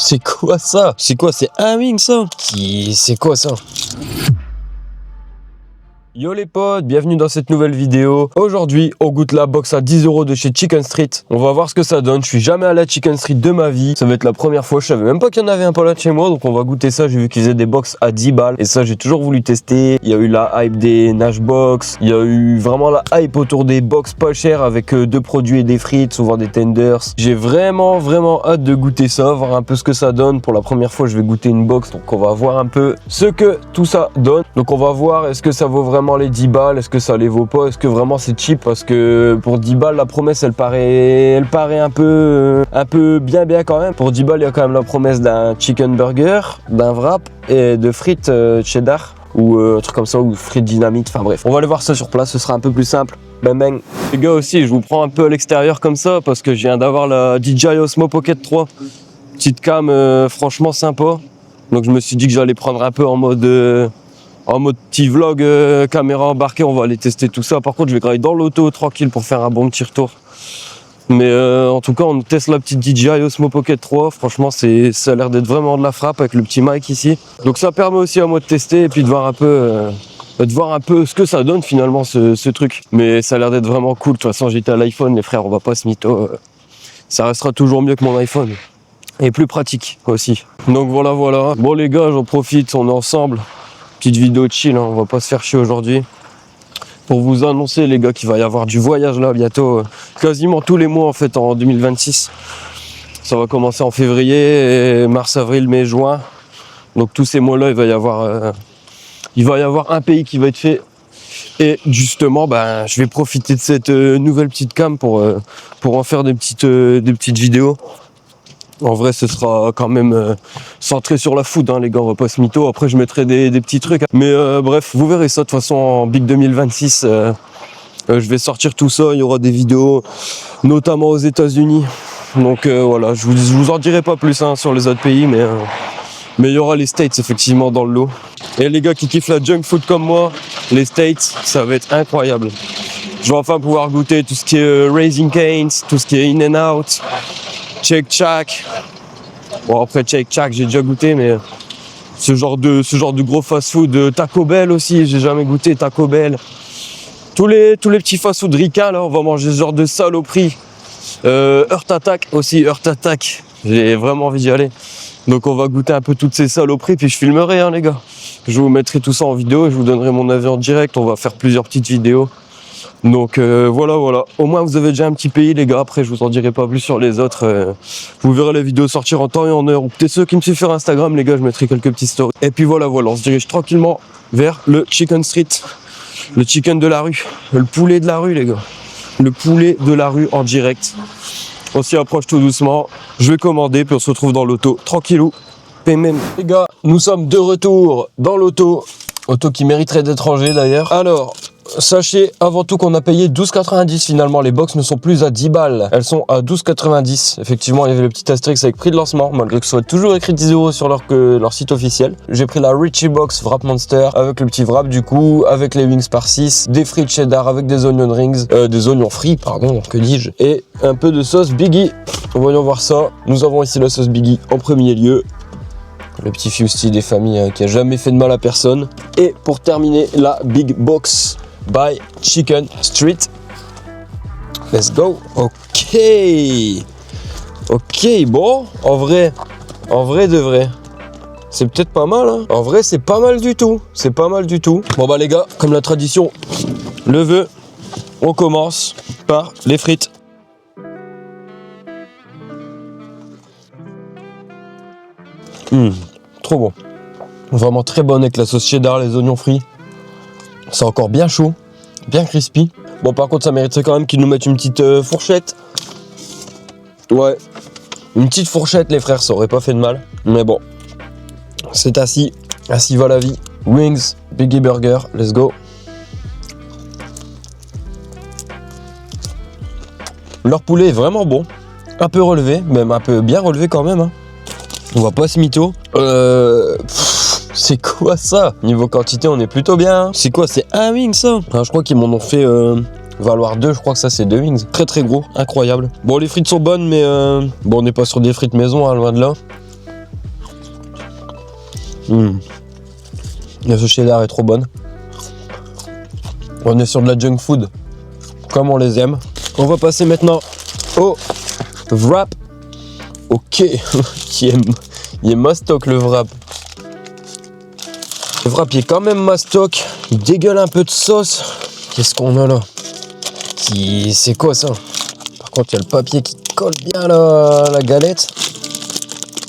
C'est quoi ça? C'est quoi? C'est un wing ça? C'est quoi ça? Yo les potes, bienvenue dans cette nouvelle vidéo. Aujourd'hui, on goûte la box à 10 € de chez Chicken Street. On va voir ce que ça donne. Je suis jamais allé à Chicken Street de ma vie. Ça va être la première fois. Je savais même pas qu'il y en avait un pas là de chez moi. Donc on va goûter ça. J'ai vu qu'ils faisaient des box à 10 balles. Et ça, j'ai toujours voulu tester. Il y a eu la hype des Nash Box. Il y a eu vraiment la hype autour des box pas chères avec deux produits et des frites, souvent des tenders. J'ai vraiment hâte de goûter ça, voir un peu ce que ça donne. Pour la première fois, je vais goûter une box. Donc on va voir un peu ce que tout ça donne. Donc on va voir est-ce que ça vaut vraiment les 10 balles, est-ce que ça les vaut pas, est-ce que vraiment c'est cheap, parce que pour 10 balles la promesse elle paraît un peu bien quand même. Pour 10 balles il y a quand même la promesse d'un chicken burger, d'un wrap et de frites cheddar ou un truc comme ça, ou frites dynamite, enfin bref. On va aller voir ça sur place, ce sera un peu plus simple. Bang. Les gars aussi, je vous prends un peu à l'extérieur comme ça parce que je viens d'avoir la DJI Osmo Pocket 3. Petite cam franchement sympa. Donc je me suis dit que j'allais prendre un peu en mode petit vlog caméra embarquée. On va aller tester tout ça. Par contre je vais grailler dans l'auto tranquille pour faire un bon petit retour. Mais en tout cas on teste la petite DJI Osmo Pocket 3. Franchement ça a l'air d'être vraiment de la frappe avec le petit mic ici. Donc ça permet aussi à moi de tester et puis de voir un peu ce que ça donne finalement ce truc. Mais ça a l'air d'être vraiment cool. De toute façon j'étais à l'iPhone les frères, on va pas se mytho. Ça restera toujours mieux que mon iPhone. Et plus pratique aussi. Donc voilà. Bon les gars, j'en profite, on est ensemble. Petite vidéo chill, hein, on va pas se faire chier aujourd'hui. Pour vous annoncer les gars qu'il va y avoir du voyage là bientôt. Quasiment tous les mois en fait en 2026. Ça va commencer en février, mars, avril, mai, juin. Donc tous ces mois là il va y avoir un pays qui va être fait. Et justement je vais profiter de cette nouvelle petite cam pour en faire des petites vidéos. En vrai, ce sera quand même centré sur la food, hein, les gars, on va pas se mytho. Après, je mettrai des petits trucs. Mais bref, vous verrez ça de toute façon en Big 2026. Je vais sortir tout ça, il y aura des vidéos, notamment aux États-Unis. Donc voilà, je vous en dirai pas plus hein, sur les autres pays, mais il y aura les States effectivement dans le lot. Et les gars qui kiffent la junk food comme moi, les States, ça va être incroyable. Je vais enfin pouvoir goûter tout ce qui est Raising Cane's, tout ce qui est In-N-Out. Shake Shack. Bon après Shake Shack j'ai déjà goûté, mais ce genre de gros fast food, Taco Bell aussi, j'ai jamais goûté Taco Bell. Tous les petits fast food ricains là, on va manger ce genre de saloperie. Heart Attack aussi, Heart Attack. J'ai vraiment envie d'y aller. Donc on va goûter un peu toutes ces saloperies, puis je filmerai hein les gars. Je vous mettrai tout ça en vidéo et je vous donnerai mon avis en direct, on va faire plusieurs petites vidéos. Donc voilà. Au moins vous avez déjà un petit pays les gars. Après je vous en dirai pas plus sur les autres. Vous verrez la vidéo sortir en temps et en heure. Ou peut-être ceux qui me suivent sur Instagram les gars, je mettrai quelques petites stories. Et puis voilà, on se dirige tranquillement vers le Chicken Street. Le chicken de la rue. Le poulet de la rue les gars. Le poulet de la rue en direct. On s'y approche tout doucement. Je vais commander puis on se retrouve dans l'auto. Tranquillou. Même. Les gars, nous sommes de retour dans l'auto. Auto qui mériterait d'être rangée d'ailleurs. Alors, sachez avant tout qu'on a payé 12,90 finalement. Les box ne sont plus à 10 balles. Elles sont à 12,90. Effectivement, il y avait le petit astérix avec prix de lancement, malgré que ce soit toujours écrit 10 € sur leur site officiel. J'ai pris la Richie Box Wrap Monster avec le petit wrap du coup, avec les wings par 6, des frites cheddar avec des onion rings, des oignons frits, pardon, que dis-je, et un peu de sauce Biggie. Voyons voir ça. Nous avons ici la sauce Biggie en premier lieu. Le petit Fusty des familles qui a jamais fait de mal à personne. Et pour terminer, la Big Box by Chicken Street. Let's go. Ok, bon, en vrai de vrai, c'est peut-être pas mal, hein. En vrai, c'est pas mal du tout. Bon bah les gars, comme la tradition le veut, on commence par les frites. Trop bon. Vraiment très bonne avec la sauce cheddar, les oignons frits. C'est encore bien chaud, bien crispy. Bon par contre ça mériterait quand même qu'ils nous mettent une petite fourchette. Ouais, une petite fourchette les frères, ça aurait pas fait de mal. Mais bon, c'est assis va la vie. Wings, Biggie Burger, let's go. Leur poulet est vraiment bon. Un peu relevé, même un peu bien relevé quand même, hein. On va pas se mytho. C'est quoi ça? Niveau quantité, on est plutôt bien. C'est quoi? C'est un wing ça? Enfin, je crois qu'ils m'en ont fait valoir 2. Je crois que ça c'est 2 wings. Très gros, incroyable. Bon, les frites sont bonnes, mais bon, on n'est pas sur des frites maison, hein, loin de là. La sauce cheddar est trop bonne. On est sur de la junk food, comme on les aime. On va passer maintenant au wrap. Ok, il est mastoc le wrap. Le wrap il est quand même mastoc. Il dégueule un peu de sauce. Qu'est-ce qu'on a là? C'est quoi ça? Par contre, il y a le papier qui colle bien la galette.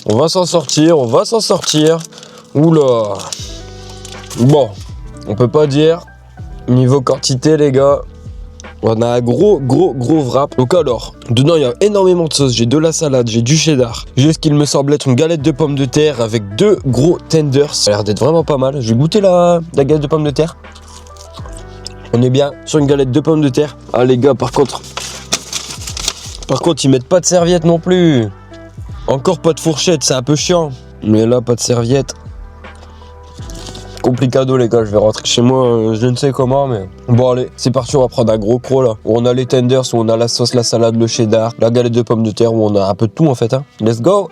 On va s'en sortir, on va s'en sortir. Oula. Bon, on peut pas dire. Niveau quantité, les gars, on a un gros wrap. Donc alors, dedans il y a énormément de sauce. J'ai de la salade, j'ai du cheddar. J'ai ce qu'il me semble être une galette de pommes de terre avec 2 gros tenders. Ça a l'air d'être vraiment pas mal. Je vais goûter la galette de pommes de terre. On est bien sur une galette de pommes de terre. Ah les gars, par contre, ils mettent pas de serviette non plus. Encore pas de fourchette, c'est un peu chiant. Mais là, pas de serviette. Complicado les gars, je vais rentrer chez moi, je ne sais comment, mais bon allez, c'est parti, on va prendre un gros croc là, où on a les tenders, où on a la sauce, la salade, le cheddar, la galette de pommes de terre, où on a un peu de tout en fait, hein. Let's go.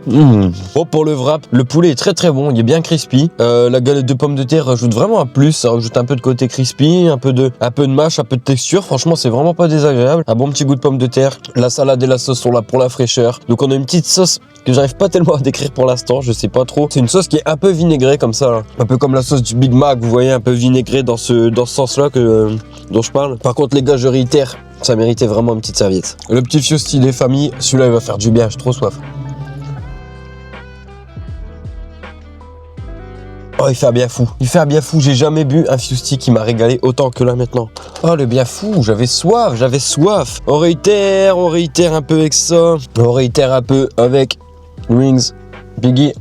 Bon, pour le wrap, le poulet est très bon, il est bien crispy. La galette de pommes de terre rajoute vraiment un plus, ça rajoute un peu de côté crispy, un peu de mâche, un peu de texture. Franchement, c'est vraiment pas désagréable. Un bon petit goût de pommes de terre. La salade et la sauce sont là pour la fraîcheur. Donc on a une petite sauce que j'arrive pas tellement à décrire pour l'instant, je sais pas trop. C'est une sauce qui est un peu vinaigrée comme ça, là. Un peu comme la sauce du Big Mac, vous voyez, un peu vinaigrée dans ce sens-là dont je parle. Par contre, les gars, je réitère, ça méritait vraiment une petite serviette. Le petit Fiosti des familles, celui-là il va faire du bien, j'ai trop soif. Oh, il fait un bien fou. Il fait un bien fou. J'ai jamais bu un Fiosti qui m'a régalé autant que là maintenant. Oh, le bien fou. J'avais soif. On réitère un peu avec ça. On réitère un peu avec Wings Biggie.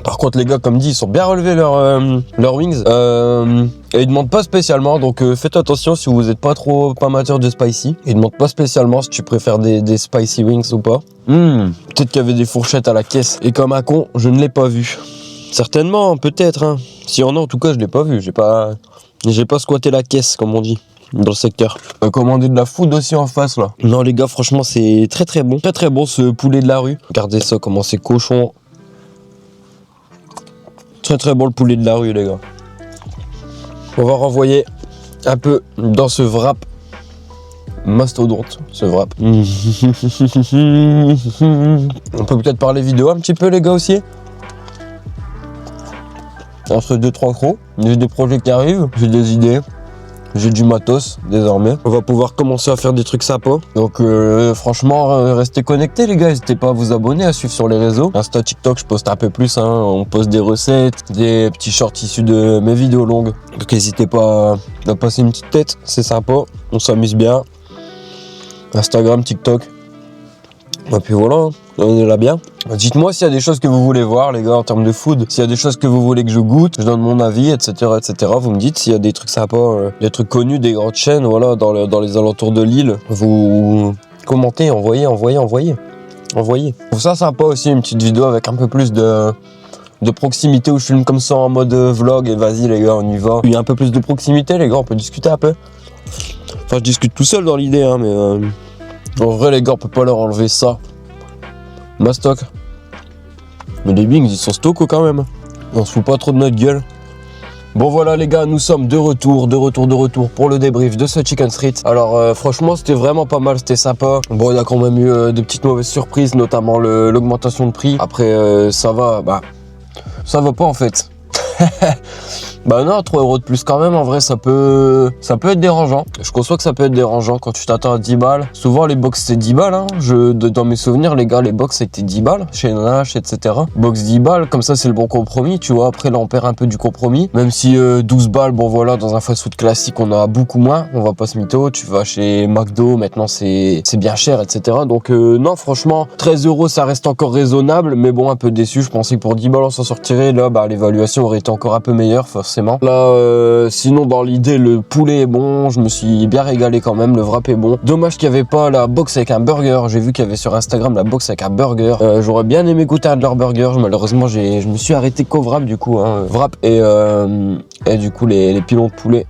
Par contre, les gars, comme dit, ils sont bien relevés leurs wings. Et ils demandent pas spécialement, donc faites attention si vous n'êtes pas trop amateur de spicy. Ils demandent pas spécialement si tu préfères des spicy wings ou pas. Peut-être qu'il y avait des fourchettes à la caisse. Et comme un con, je ne l'ai pas vu. Certainement, peut-être. Hein. S'il y en a, en tout cas, je l'ai pas vu. J'ai pas squatté la caisse, comme on dit, dans le secteur. On a commandé de la food aussi en face, là. Non, les gars, franchement, c'est très bon. Très bon, ce poulet de la rue. Regardez ça, comment c'est cochon. Très bon le poulet de la rue, les gars. On va renvoyer un peu dans ce wrap mastodonte, ce wrap. On peut peut-être parler vidéo un petit peu, les gars, aussi. Entre 2-3 crocs, j'ai des projets qui arrivent, j'ai des idées. J'ai du matos désormais. On va pouvoir commencer à faire des trucs sympas. Donc franchement, restez connectés les gars. N'hésitez pas à vous abonner, à suivre sur les réseaux. Insta, TikTok, je poste un peu plus. Hein. On poste des recettes, des petits shorts issus de mes vidéos longues. Donc n'hésitez pas à passer une petite tête. C'est sympa. On s'amuse bien. Instagram, TikTok. Et puis voilà, hein. On est là bien. Dites-moi s'il y a des choses que vous voulez voir, les gars, en termes de food. S'il y a des choses que vous voulez que je goûte, je donne mon avis, etc. Vous me dites s'il y a des trucs sympas, des trucs connus, des grandes chaînes, voilà, dans les alentours de l'île. Vous commentez, envoyez. Pour ça, sympa aussi, une petite vidéo avec un peu plus de proximité où je filme comme ça en mode vlog. Et vas-y, les gars, on y va. Il y a un peu plus de proximité, les gars, on peut discuter un peu. Enfin, je discute tout seul dans l'idée, hein, mais en vrai, les gars, on peut pas leur enlever ça. Mastoc. Mais les wings, ils sont stocos quand même. On se fout pas trop de notre gueule. Bon voilà les gars, nous sommes de retour pour le débrief de ce Chicken Street. Alors franchement c'était vraiment pas mal, c'était sympa. Bon il y a quand même eu de petites mauvaises surprises, notamment l'augmentation de prix. Après ça va pas en fait. Bah non, 3 € de plus quand même, en vrai ça peut être dérangeant. Je conçois que ça peut être dérangeant quand tu t'attends à 10 balles. Souvent les box c'est 10 balles, hein. Dans mes souvenirs les gars, les box c'était 10 balles chez NH, etc. Box 10 balles, comme ça c'est le bon compromis, tu vois. Après là on perd un peu du compromis. Même si 12 balles, bon voilà, dans un fast-food classique on a beaucoup moins, on va pas se mytho. Tu vas chez McDo, maintenant c'est bien cher, etc. Donc non franchement, 13 € ça reste encore raisonnable, mais bon un peu déçu. Je pensais que pour 10 balles on s'en sortirait. Là bah l'évaluation aurait été encore un peu meilleure. forcément. Là, sinon dans l'idée, le poulet est bon, je me suis bien régalé quand même, le wrap est bon. Dommage qu'il n'y avait pas la box avec un burger, j'ai vu qu'il y avait sur Instagram la box avec un burger. J'aurais bien aimé goûter un de leurs burgers, malheureusement je me suis arrêté qu'au wrap du coup, hein. Wrap et du coup les pilons de poulet.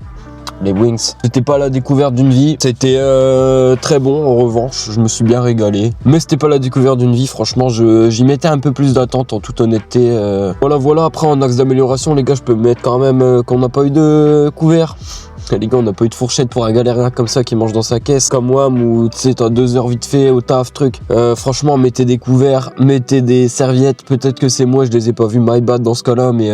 Les wings, c'était pas la découverte d'une vie, c'était très bon en revanche, je me suis bien régalé, mais c'était pas la découverte d'une vie, franchement j'y mettais un peu plus d'attente en toute honnêteté. Voilà, après en axe d'amélioration les gars, je peux mettre quand même qu'on n'a pas eu de couvert. Les gars, on n'a pas eu de fourchette pour un galérien comme ça qui mange dans sa caisse comme moi, où tu sais, t'as 2 heures vite fait au taf, truc. Franchement, mettez des couverts, mettez des serviettes, peut-être que c'est moi, je les ai pas vus, my bad dans ce cas-là, mais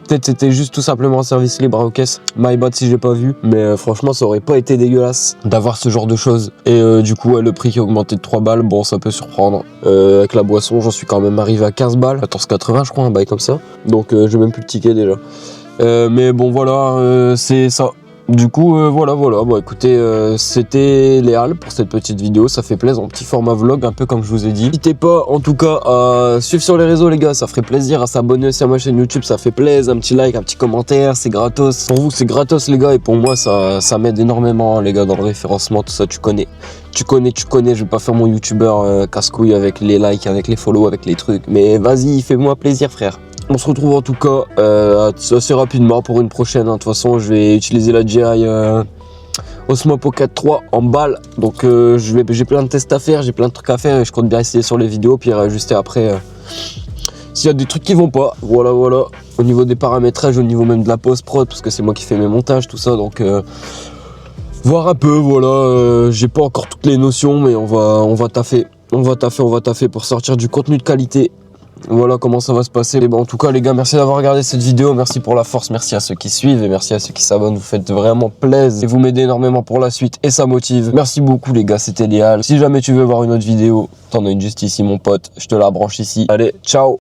peut-être c'était juste tout simplement un service libre aux caisses. My bad si j'ai pas vu. Mais franchement, ça aurait pas été dégueulasse d'avoir ce genre de choses. Et du coup, le prix qui a augmenté de 3 balles, bon, ça peut surprendre. Avec la boisson, j'en suis quand même arrivé à 15 balles. 14,80 je crois, un bail comme ça. Donc j'ai même plus le ticket déjà. Mais bon, voilà, c'est ça. Du coup, voilà. Bon, écoutez, c'était les Halles pour cette petite vidéo. Ça fait plaisir, en petit format vlog, un peu comme je vous ai dit. N'hésitez pas, en tout cas, à suivre sur les réseaux, les gars. Ça ferait plaisir. À s'abonner aussi à ma chaîne YouTube. Ça fait plaisir. Un petit like, un petit commentaire. C'est gratos. Pour vous, c'est gratos, les gars. Et pour moi, ça m'aide énormément, hein, les gars, dans le référencement. Tout ça, tu connais. Je vais pas faire mon YouTuber casse-couille avec les likes, avec les follow, avec les trucs. Mais vas-y, fais-moi plaisir, frère. On se retrouve en tout cas assez rapidement pour une prochaine. De toute façon, je vais utiliser la GI Osmo Pocket 3 en balle. Donc j'ai plein de tests à faire, j'ai plein de trucs à faire et je compte bien essayer sur les vidéos. Puis réajuster après s'il y a des trucs qui vont pas. Voilà. Au niveau des paramétrages, au niveau même de la post-prod, parce que c'est moi qui fais mes montages, tout ça. Donc voir un peu, voilà. J'ai pas encore toutes les notions, mais on va taffer. On va taffer pour sortir du contenu de qualité. Voilà comment ça va se passer. Et bon, en tout cas les gars, merci d'avoir regardé cette vidéo, merci pour la force, merci à ceux qui suivent et merci à ceux qui s'abonnent, vous faites vraiment plaisir et vous m'aidez énormément pour la suite et ça motive. Merci beaucoup les gars, c'était Léal. Si jamais tu veux voir une autre vidéo, t'en as une juste ici mon pote, je te la branche ici. Allez, ciao.